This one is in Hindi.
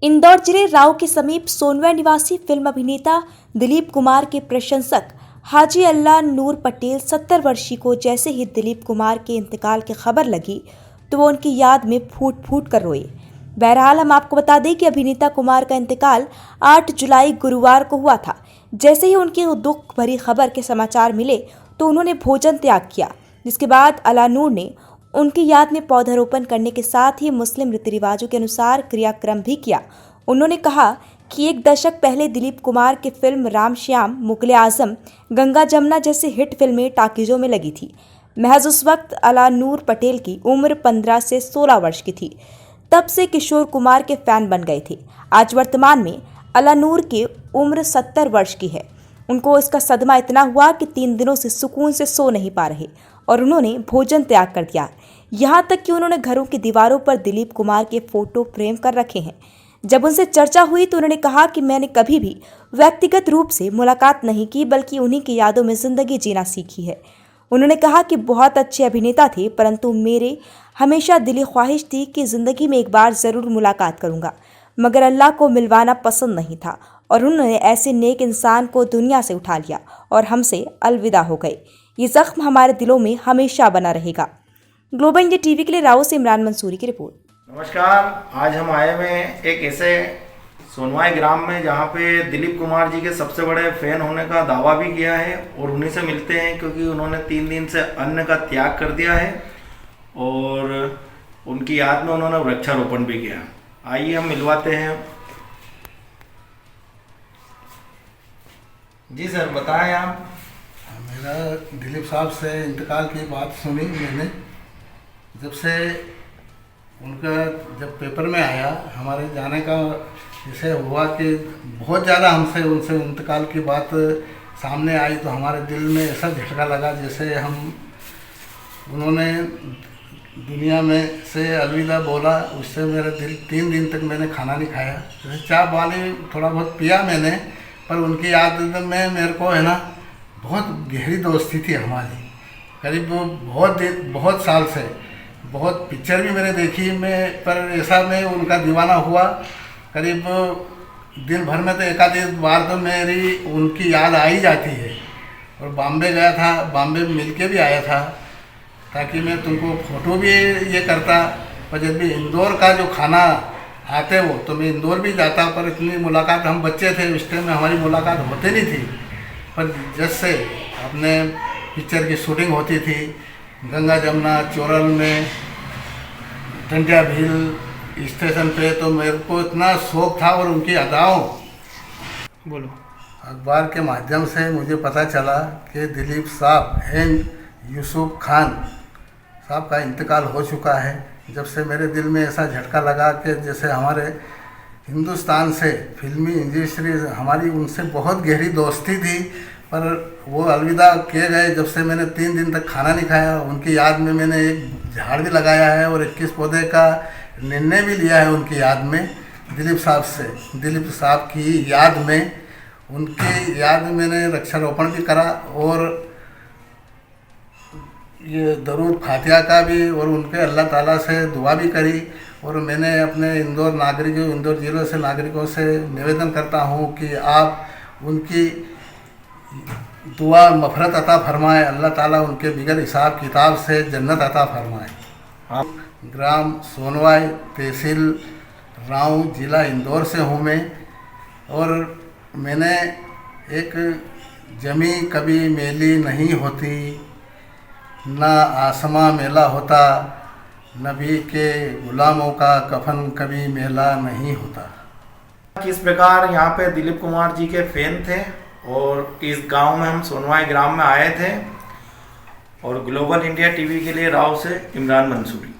इंदौर जिले राव के समीप सोनवा निवासी फिल्म अभिनेता दिलीप कुमार के प्रशंसक हाजी अल्लाह नूर पटेल 70 वर्षीय को जैसे ही दिलीप कुमार के इंतकाल की खबर लगी तो वो उनकी याद में फूट फूट कर रोए। बहरहाल हम आपको बता दें कि अभिनेता कुमार का इंतकाल 8 जुलाई गुरुवार को हुआ था। जैसे ही उनकी दुख भरी खबर के समाचार मिले तो उन्होंने भोजन त्याग किया, जिसके बाद अल्लाह नूर ने उनकी याद में पौधारोपण करने के साथ ही मुस्लिम रीति रिवाजों के अनुसार क्रियाक्रम भी किया। उन्होंने कहा कि एक दशक पहले दिलीप कुमार की फिल्म राम श्याम, मुगले आजम, गंगा जमुना जैसी हिट फिल्में टाकीजों में लगी थी। महज उस वक्त अल्लाह नूर पटेल की उम्र 15 से 16 वर्ष की थी। तब से किशोर कुमार के फैन बन गए थे। आज वर्तमान में अल्लाह नूर की उम्र 70 वर्ष की है। उनको इसका सदमा इतना हुआ कि 3 दिनों से सुकून से सो नहीं पा रहे और उन्होंने भोजन त्याग कर दिया। यहाँ तक कि उन्होंने घरों की दीवारों पर दिलीप कुमार के फोटो फ्रेम कर रखे हैं। जब उनसे चर्चा हुई तो उन्होंने कहा कि मैंने कभी भी व्यक्तिगत रूप से मुलाकात नहीं की, बल्कि उन्हीं की यादों में जिंदगी जीना सीखी है। उन्होंने कहा कि बहुत अच्छे अभिनेता थे, परंतु मेरे हमेशा दिली ख्वाहिश थी कि जिंदगी में एक बार जरूर मुलाकात करूंगा, मगर अल्लाह को मिलवाना पसंद नहीं था और उन्होंने ऐसे नेक इंसान को दुनिया से उठा लिया और हमसे अलविदा हो गए। ये जख्म हमारे दिलों में हमेशा बना रहेगा। ग्लोबल इंडिया टीवी के लिए राव से इमरान मंसूरी की रिपोर्ट। नमस्कार, आज हम आए हुए हैं एक ऐसे सोनवाई ग्राम में जहाँ पे दिलीप कुमार जी के सबसे बड़े फैन होने का दावा भी किया है और उन्हीं से मिलते हैं, क्योंकि उन्होंने 3 दिन से अन्न का त्याग कर दिया है और उनकी याद में उन्होंने वृक्षारोपण भी किया। आइए हम मिलवाते हैं। जी सर, बताएं आप। मेरा दिलीप साहब से इंतकाल की बात सुनी मैंने, जब से उनका जब पेपर में आया हमारे जाने का जैसे हुआ कि बहुत ज़्यादा हमसे उनसे इंतकाल की बात सामने आई तो हमारे दिल में ऐसा झटका लगा जैसे हम उन्होंने दुनिया में से अलविदा बोला। उससे मेरा दिल 3 दिन तक मैंने खाना नहीं खाया। जैसे चाय पानी थोड़ा बहुत पिया मैंने, पर उनकी याद में मेरे को है ना बहुत गहरी दोस्ती थी हमारी, करीब बहुत साल से। बहुत पिक्चर भी मैंने देखी मैं, पर ऐसा मैं उनका दीवाना हुआ करीब दिन भर में तो एक आधी बार तो मेरी उनकी याद आ ही जाती है। और बॉम्बे गया था, बॉम्बे मिल के भी आया था ताकि मैं तुमको फ़ोटो भी ये करता। पर जब भी इंदौर का जो खाना आते वो तो मैं इंदौर भी जाता, पर इतनी मुलाकात हम बच्चे थे उस टाइम में हमारी मुलाकात होती नहीं थी। पर जैसे अपने पिक्चर की शूटिंग होती थी गंगा जमुना चोरल में, टंटिया भील स्टेशन पे, तो मेरे को इतना शौक था। और उनकी अदाओं बोलो अखबार के माध्यम से मुझे पता चला कि दिलीप साहब एंड यूसुफ खान साहब का इंतकाल हो चुका है। जब से मेरे दिल में ऐसा झटका लगा कि जैसे हमारे हिंदुस्तान से फिल्मी इंडस्ट्री हमारी उनसे बहुत गहरी दोस्ती थी, पर वो अलविदा किए गए। जब से मैंने 3 दिन तक खाना नहीं खाया। उनकी याद में मैंने एक झाड़ भी लगाया है और 21 पौधे का निर्णय भी लिया है उनकी याद में दिलीप साहब से। दिलीप साहब की याद में, उनकी याद में मैंने वृक्षारोपण भी करा और ये दरूद फातिहा का भी, और उनके अल्लाह ताला से दुआ भी करी। और मैंने अपने इंदौर जिले से नागरिकों से निवेदन करता हूँ कि आप उनकी दुआ मफरत अता फरमाए, अल्लाह ताला उनके बिगैर हिसाब किताब से जन्नत अता फरमाए। आप ग्राम सोनवाई, तहसील राव, जिला इंदौर से हूँ मैं। और मैंने एक जमी कभी मेली नहीं होती, ना आसमां मेला होता, नबी के गुलामों का कफन कभी मेला नहीं होता। किस प्रकार यहाँ पे दिलीप कुमार जी के फैन थे और इस गांव में हम सोनवाई ग्राम में आए थे। और ग्लोबल इंडिया टीवी के लिए राव से इमरान मंसूरी।